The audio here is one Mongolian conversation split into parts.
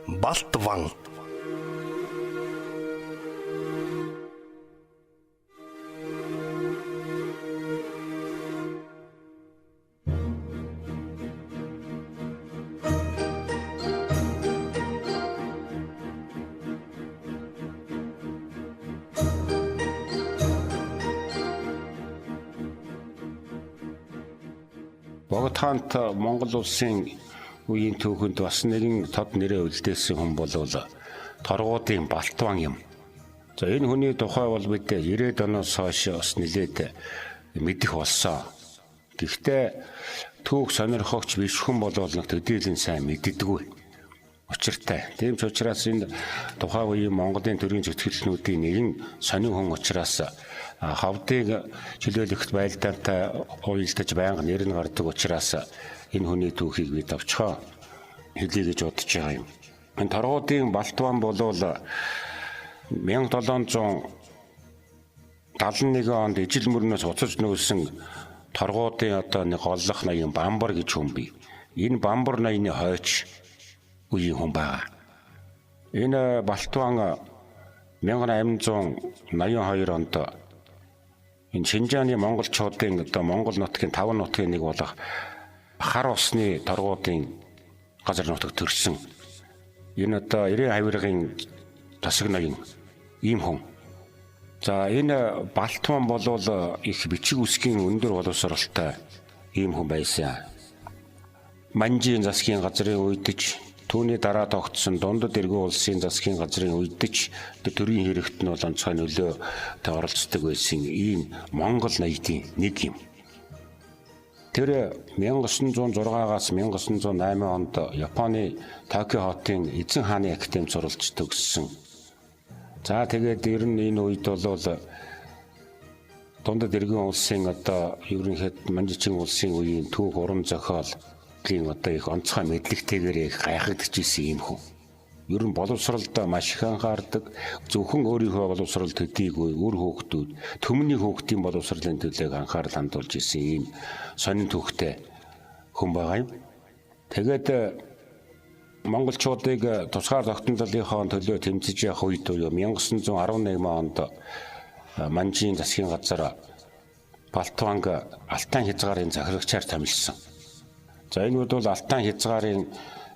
Балтван. Богд хаант Монгол улсын үеийн түүхэнд бас нэгэн тод нэрээ үлдээсэн хүн бол торгуудын Балтван юм. За энэ хүний тухай бол бид 90-ад оноос хойш бас нэлээд мэдэх болсон. Гэхдээ түүх сонирхогч биш хүн бол нэг төдийлөн сайн мэддэггүй. Учиртай. Тийм ч учраас энэ тухайн үеийн Монголын төрийн зүтгэлнүүдийн нэгэн сонин хүн учраас хавдыг чөлөөлөхт байлдаантай уялдаж байнга нэр нь гардаг учраас энэ хүний түүхийг бид авчхаа хэлье гэж бодож байгаа юм. Энэ торгуудын Балтван бол 1771 онд ижил мөрнөөс уцаж нөөсөн торгуудын одоо нэг голлох ноён Бамбар гэж хүн бий. Энэ Бамбар ноёны хойч үеийн хүн байгаа. Энэ Балтван 1882 онд энэ Шинжааны монголчуудын одоо Монгол нутгийн 5 нутгийн нэг болох хар усны торгуудын газар нутагт төрсөн. Энэ одоо 90 хавиргын тосог ноён ийм хүн. За энэ Балтван бол их бичиг үсгийн өндөр боловсролтой ийм хүн байсан. Манжийн засгийн газрын уйдаж түүний дараа тогтсон дундад эргэн улсын засгийн газрын уйдаж төрийн хэрэгт нь бол онцгой нөлөөтэй оролцдог байсан ийм Монгол ноёдын нэг юм. Тэр 1906-аас 1908 онд Японы Токио хотын эзэн хааны академид суралж төгссөн. За тэгээд ер нь энэ үед бол дундад эргэн улсын одоо ерөнхийд Манжичийн улсын үеийн түүх уран зохиол одоо их онцгой мэдлэгтэйгээр гайхагдж исэн юм хүн. Ер нь боловсролд маш их анхаардаг, зөвхөн өөрийнхөө боловсролд төдийгүй үр хүүхдүүд, төмний хүүхдийн боловсролын төлөө анхаарал хандуулж исэн ийм сонин түүхтэй хүн байгаа юм. Тэгээд монголчуудыг тусгаар тогтнолынхоо төлөө тэмцэж явах үед 1911 онд Манжийн засгийн газар Балтванг Алтан хязгаарын захирагчаар томилсон. За энэ бол Алтан хязгаарын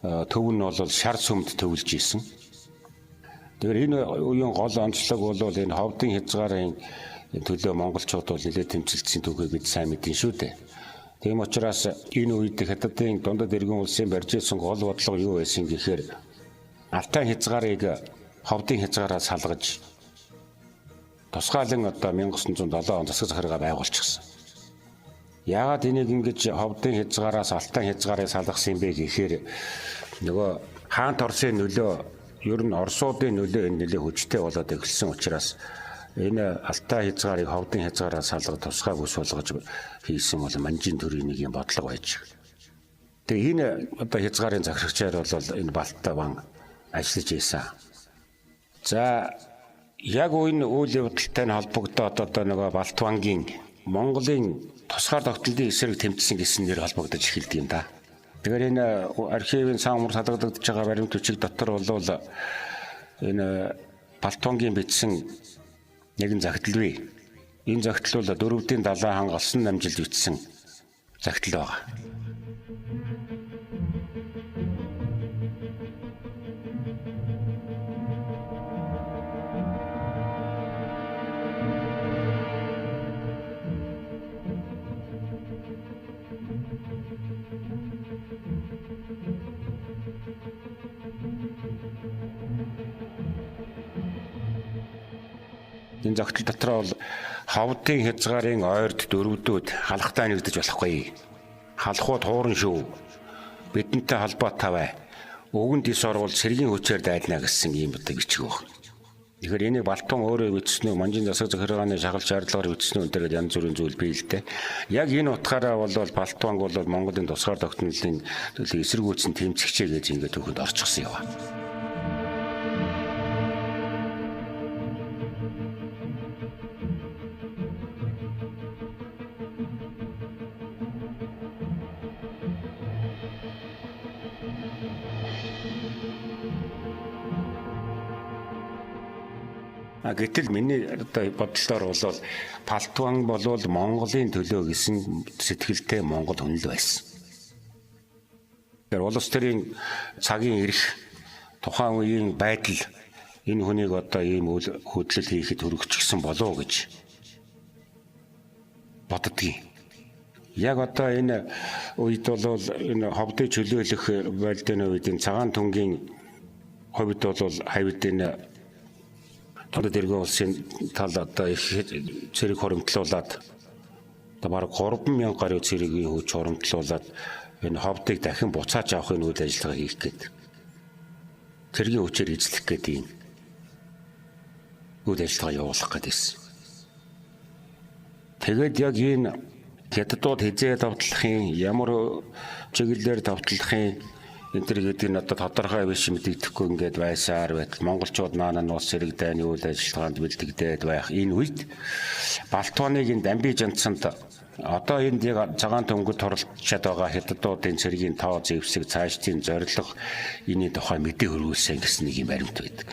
төв нь бол шар сүмд төвлөж исэн. Тэгэхээр энэ үеийн гол онцлог бол энэ ховдын хязгаарын төлөө монголчууд бол нэлээд тэмцэлцсэн түүхийг бид сайн мэдэн шүү дээ. Тийм учраас энэ үед хятадын дундад эргэн улсын барьж ирсэн гол бодлого юу байсан гэхээр Алтан хязгаарыг ховдын хязгаараас салгаж тусгаалan одоо 1907 он засаг захиргаа байгуулчихсан. Яагаад энийг ингэж ховдын хязгаараас Алтан хязгаарыг салгасан юм бэ гэхээр нөгөө хаант Орсын нөлөө ер нь Орсуудын нөлөө энэ нэлээд хүчтэй болоод эхэлсэн учраас энэ Алтан хязгаарыг ховдын хязгаараас салгаж тусгай бүс болгож хийсэн бол Манжийн төрийн нэг юм бодлого байж. Тэгээ энэ одоо хязгаарын захирагчаар бол энэ Балтван ажиллаж ийсэн. За яг энэ үйл явдалтай нь холбогдоод одоо нөгөө Балтвангийн Монголын тусгаар тогтнолын эсрэг тэмцсэн гэсэн нэр холбогдож эхэлдэг юм да. Тэгэхээр энэ архивын сан умар салгагдаж байгаа баримт бичиг дотор бол энэ Балтвангийн бичсэн нэгэн загтал бий. Энэ загтал бол 4-ийн далайн хан олсон намжилж бичсэн загтал байгаа. Энэ загтал дотор бол ховдын хязгаарын ойрд дөрвдүүд халахтай нэгдэж болохгүй. Халахууд хууран шүү. Бидэнтэй холбоо тавай. Өгөнд ис орвол сэргийн хүчээр дайдна гэсэн ийм бод бичиг баг. Тэгэхээр энийг Балтван өөрөө бичсэн үү, Манжийн засаг захиргааны шагалж шаардлагаар бичсэн үү гэдэг янз бүрийн зүйл бий л дээ. Яг энэ утгаараа бол Балтванг бол Монголын тусгаар тогтнолын төлөө эсэргүүцэн тэмцэгчээ гэж ингээд түүхэнд орчихсон юм. Гэтэл миний одоо бодлоор бол Палтуан болвол Монголын төлөө гэсэн сэтгэлтэй Монгол хүн л байсан. Тэр улс төрийн цагийн ирэх тухайн үеийн байдал энэ хүнийг одоо ийм хөдлөл хийхэд хүргэчихсэн болов уу гэж боддгийг. Яг одоо энэ үед бол энэ ховдыг чөлөөлөх байлдааны үед энэ цагаан түнгийн хувьд бол хавьд энэ тодод эргэн улсын тал одоо их цэрэг хоримтлуулад одоо бараг 3,000 гаруй цэрэгийн хүч хоримтлуулад энэ ховдыг дахин буцааж авахын үйл ажиллагаа хийх гээд цэргийн хүчээр эзлэх гээд ийм үйл ажиллагаа явуулах гэдээсэн. Тэгээд яг энэ хятадууд хизээ давтлахын ямар чиглэлээр давтлахын энэ төр гэдэг нь одоо тодорхой биш мэдэгдэхгүй ингээд байсаар байтал монголчууд наана нуус цэрэг дайны үйл ажиллагаанд бэлтгэдээд байх энэ үед Балтуаныг энэ Дамби жанцсанд одоо энд яг цагаан төмгөд оролцоод байгаа хятадуудын цэргийн тоо зэвсэг цаашдын зорилго энэ тухай мэдээ хөрвүүлсэн гэсэн нэг юм баримт байдаг.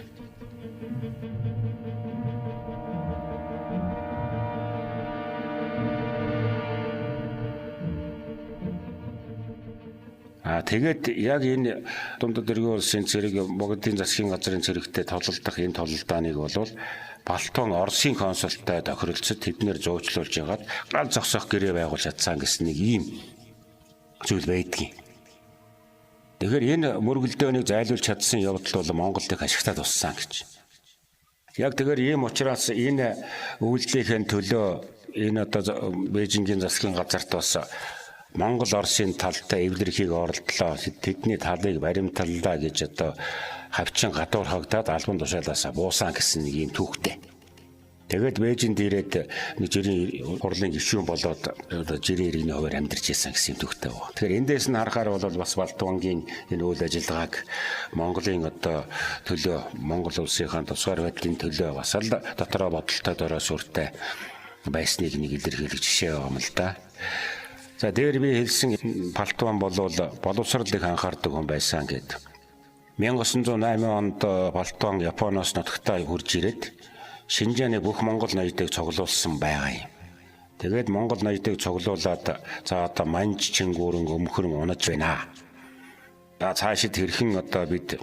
Тэгээд яг энэ дундад эргэн улсын цэрэг Богдын засгийн газрын цэрэгтэй тололдох энэ тололдооныг бол Балтуан Оросын консултай тохиролцоод тэднэр зуучлуулж ягаад гал зогсоох гэрээ байгуулж чадсан гэсэн нэг ийм зүйл байдгийг. Тэгэхээр энэ мөргөлдөөнийг зайлуулж чадсан явдал бол Монголыг ашигтаад туссан гэж. Яг тэгэхээр ийм учраас энэ үйлдлийн төлөө энэ одоо Бээжингийн засгийн газарт бас Монгол Оросын талтай эвлэрхийг оролдлоо. Тэдний талыг баримтлалаа гэж одоо хавчин гадуур хагдаад албан тушаалаасаа буусан гэсэн нэг юм түүхтэй. Тэгээд Бээжинд ирээд нэг жирийн хурлын гишүүн болоод одоо жирийн иргэний хуваар амьдарч ирсэн гэсэн юм түүхтэй байна. Тэгэхээр эндээс нь харахаар бол бас Балтуангийн энэ үйл ажиллагааг Монголын одоо төлөө Монгол улсынхаа тусгаар байдлын төлөө бас л дотроо бодолтой дөрөө сүртэй байсныг нэг илэрхийлэх жишээ байгаа юм л да. За дээр би хэлсэн Балтуан бол боловсролыг анхаардаг хүн байсан гэд. 1908 онд Балтуан Японоос нутагтаа хурж ирээд Шинжааны бүх Монгол ноёдыг цуглуулсан байгаа юм. Тэгээд Монгол ноёдыг цуглуулад за одоо манж чингүүрэн өмхрөн унаж байна. За цаашид хэрхэн одоо бид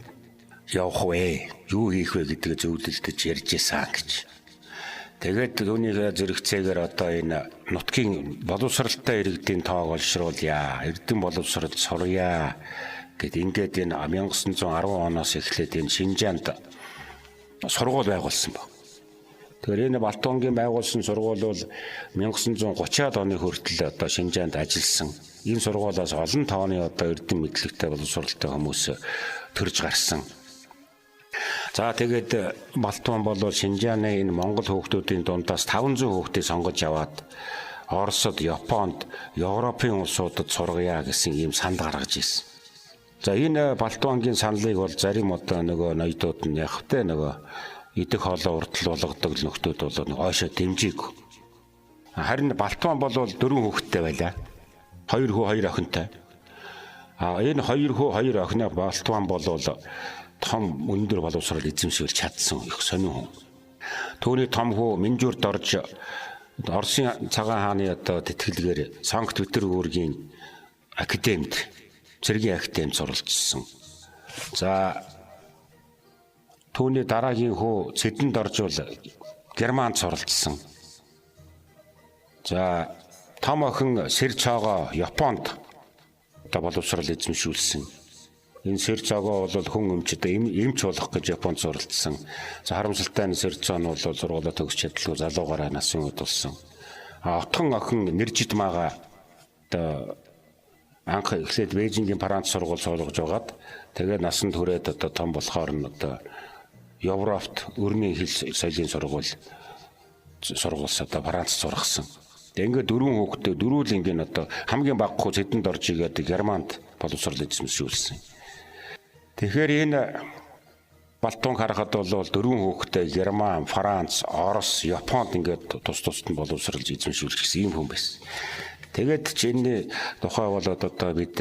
явах вэ? Юу хийх вэ гэдгийг зөвлөлдөж ярьж ийсэн гэж. Тэгээд түүнийхээ зэрэгцээгээр одоо энэ нутгийн боловсралтай иргэдийн тоог олшруулъя, эрдэм боловсрол суръя гэд ингээд энэ 1910 оноос эхлээд энэ Шинжаанд сургууль байгуулсан баг. Тэгэхээр энэ Балтуангийн байгуулсан сургууль бол 1930-аад оны хүртэл одоо Шинжаанд ажилласан. Энэ сургуулиас олон тооны одоо эрдэм мэдлэгтэй боловсралтай хүмүүс төрж гарсан. За тэгээд Балтуан бол Шинжааны энэ Монгол хүүхдүүдийн дундаас 500 хүүхдийг сонгож аваад Оросод, Японд, Европын улсуудад сургая гэсэн ийм санал гаргаж ирсэн. За энэ Балтуангийн саналыг бол зарим одоо нөгөө ноёдууд нь яг тэ нөгөө идэх хоолоо уртл болгодог нөхдүүд бол ойшоо дэмжээгүй. Харин Балтуан бол 4 хүүхэдтэй байлаа. 2 хүү 2 охинтой. Энэ 2 хүү 2 охиноо Балтуан бол том өндөр боловсрол эзэмшүүлж чадсан их сонин хүн. Түүний том хүү Минжүрт орж Оросын цагаан хааны одоо тэтгэлгээр Санкт Петербургийн академид цэргийн академид суралцсан. За түүний дараагийн хүү Цэдэнд орж бол Германд суралцсан. За том охин Сэрцоогоо Японд одоо боловсрол эзэмшүүлсэн. Энэ Сэрцоогоо бол хүн өмчөд эмч болох гэж Японд суралцсан. За харамсалтай нь Сэрцоо нь бол сургуулаа төгсч чадлагүй залуугаараа насын үед болсон. Отхон охин Нэржидмаага одоо анх эхлээд Бээжингийн Франц сургууль суулгаж байгаад тэгээд насанд хүрээд одоо том болохоор нь одоо Европт өрний хэл соёлын сургууль одоо Франц сургасан. Тэгээд ингээд 4 хүүхдээ дөрүүл ингээд одоо хамгийн бага хүү Цэдэнд орж игээд Германд боловсрол эзэмшүүлсэн. Тэгэхээр энэ Балтуан харахад бол 4 хүүхдээ Герман, Франц, Орос, Японд ингээд тус тусад нь боловсрол эзэмшүүлж гисэн юм хүн байсан. Тэгээд чиний тухай бол одоо бид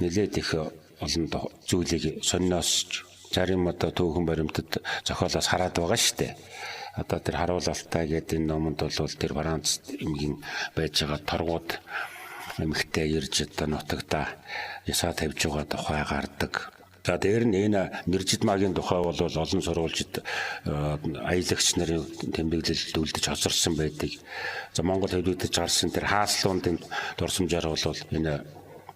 нэлээд их олон зүйлийг сонниосч зарим одоо түүхэн баримтад зохиолоос хараад байгаа шүү дээ. одоо тэр харуулалтаа гэдэг энэ номонд бол тэр Франц эмгийн байж байгаа торгууд эмхтэй ирж одоо нутагта ясаа тавьж байгаа тухай гардаг. За дээр нь энэ Нэржидмагийн тухай бол олон сурвалжид аялагч нарын тэмдэглэлд үлдэж хоцорсон байдаг. За Монгол хэвлэгдэж гарсан тэр хааслуундын дурсамжаар бол энэ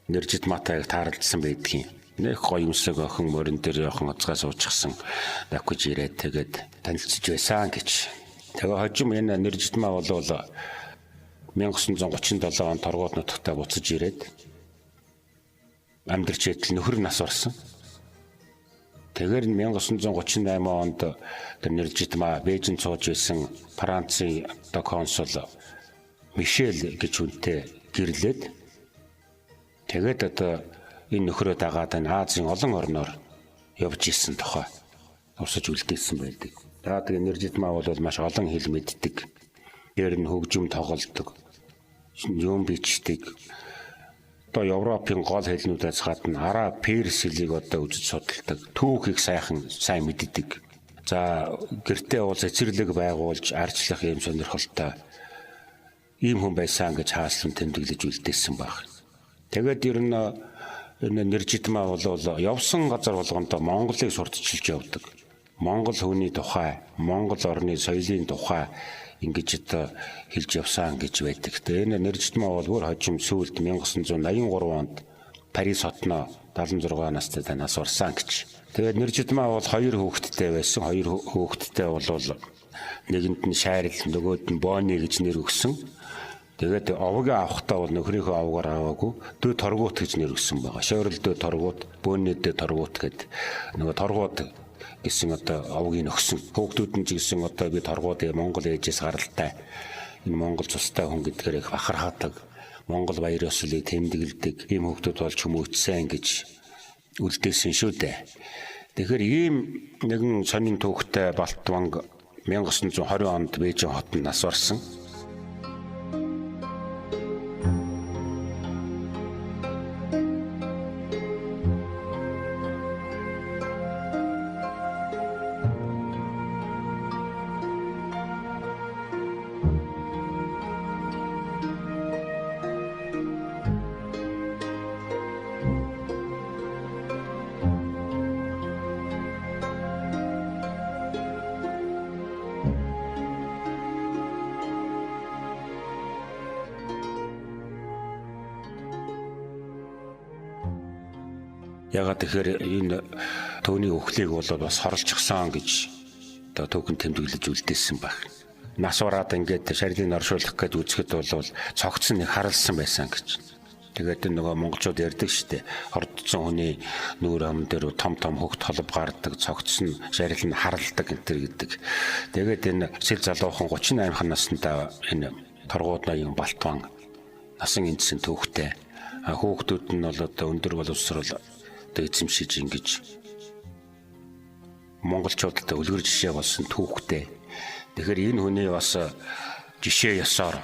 Нэржидматайг таарлсан байдгийн. Нэг гоё юмсаг охин морин дээр явах уцгаа суучихсан дагвж ирээд тэгээд танилцж байсан гэж. Тэгээ хожим энэ Нэржидмаа бол 1937 онд торгууд нутагтаа буцаж ирээд амьдарч идэл нөхөр нас орсон. Тэгэхээр 1938 онд тэр Нэржидмаа Бээжинд сууж байсан Францын одоо консул Мишель гэж хүнтэй гэрлээд тэгээд одоо энэ нөхрөө дагаад энэ Азийн олон орноор явж исэн тухай урсаж үлдээсэн байдаг. За тэгээ Нэржидмаа бол маш олон хэл мэддэг. Дээр нь хөгжим тоглодог, юм бичдэг. Одоо Европын гол хэлнүүдээс гадна Араб, Перс хэлийг одоо үзэж судалдаг. Түүхийг сайн мэддэг. За гэртээ уул цэцэрлэг байгуулж арчлах юм сонирхолтой ийм хүн байсан гэж хааслан тэмдэглэж үлдээсэн баг. Тэгээд ер нь энэ Нэржидмаа бол явсан газар болгондоо Монголыг сурталчилж явдаг. Монгол хүний тухай, Монгол орны соёлын тухай ингэж одоо хэлж явсан гэж байдаг. Тэгээ энэ Нэржидмаа бол бүр хожим сүүлд 1983 онд Парис хотноо 76 настай нас орсон гэж. Тэгээд Нэржидмаа бол 2 хүүхэдтэй байсан. 2 хүүхэдтэй бол нэгэнд нь Шайрал, нөгөөд нь Бони гэж нэр өгсөн. Тэгээд овгийн авахтаа бол нөхрийнхөө овгоор аваагүй дөө торгуут гэж нэр өгсөн байгаа. Шойрол дөө торгуут, Бони дөө торгуут гэдэг нөгөө торгуут гэсэн одоо овгийг өгсөн. Хүүхдүүд нь ч гэсэн одоо би торгууд Монгол ээжээс гаралтай. Энэ Монгол цустай хүн гэдгээр их бахархаадаг. Монгол баяр ёслолыг тэмдэглэдэг. Ийм хүүхдүүд болж хүмүүжсэн гэж үлдээсэн шүү дээ. Тэгэхээр ийм нэгэн сонин түүхтэй Балтванг 1920 онд Бээжин хотод нас орсон. Ягаад тэгэхээр энэ төвний өхлийг бол бас хорлцчихсан гэж одоо түүхэн тэмдэглэж үлдээсэн баг. Нас ураад ингээд шарилыг оршуулах гээд үзэхэд бол цогцсон нэг харалсан байсан гэж. Тэгээд нөгөө монголчууд ярьдаг штэ. Хордсон хүний нүүр ам дээр том хөгт холб гардаг, цогцсон шарил нь харалдаг энэ гэдэг. Тэгээд энэ сэл залуухан 38 наснда энэ торгууд ноён Балтван насан эндсэн түүхтэй. Хүүхдүүд нь бол одоо өндөр боловсрол эзэмшиж ингэж монголчуудад үлгэр жишээ болсон түүхтэй. Тэгэхээр энэ хүний бас жишээ ёсоор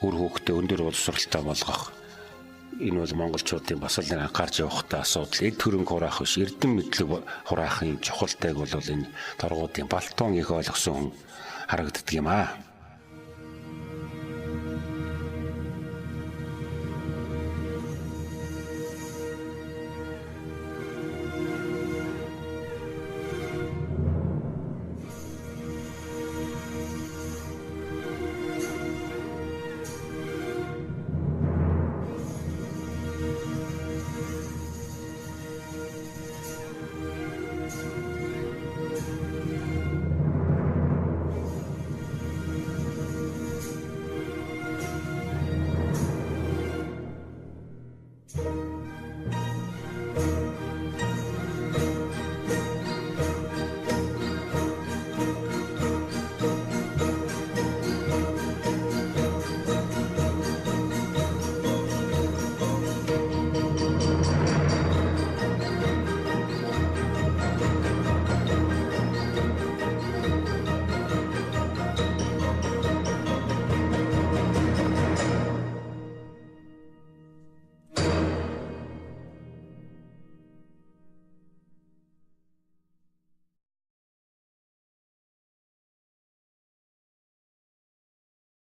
үр хүүхдээ өндөр боловсралтай болгох. Энэ бол монголчуудын бас л анхаарч явахтай асуудал. Эд хөрөнгө хураах биш, эрдэм мэдлэг хураахын чухалтайг бол энэ торгуудын Балтван их ойлгосон хүн харагддаг юм аа.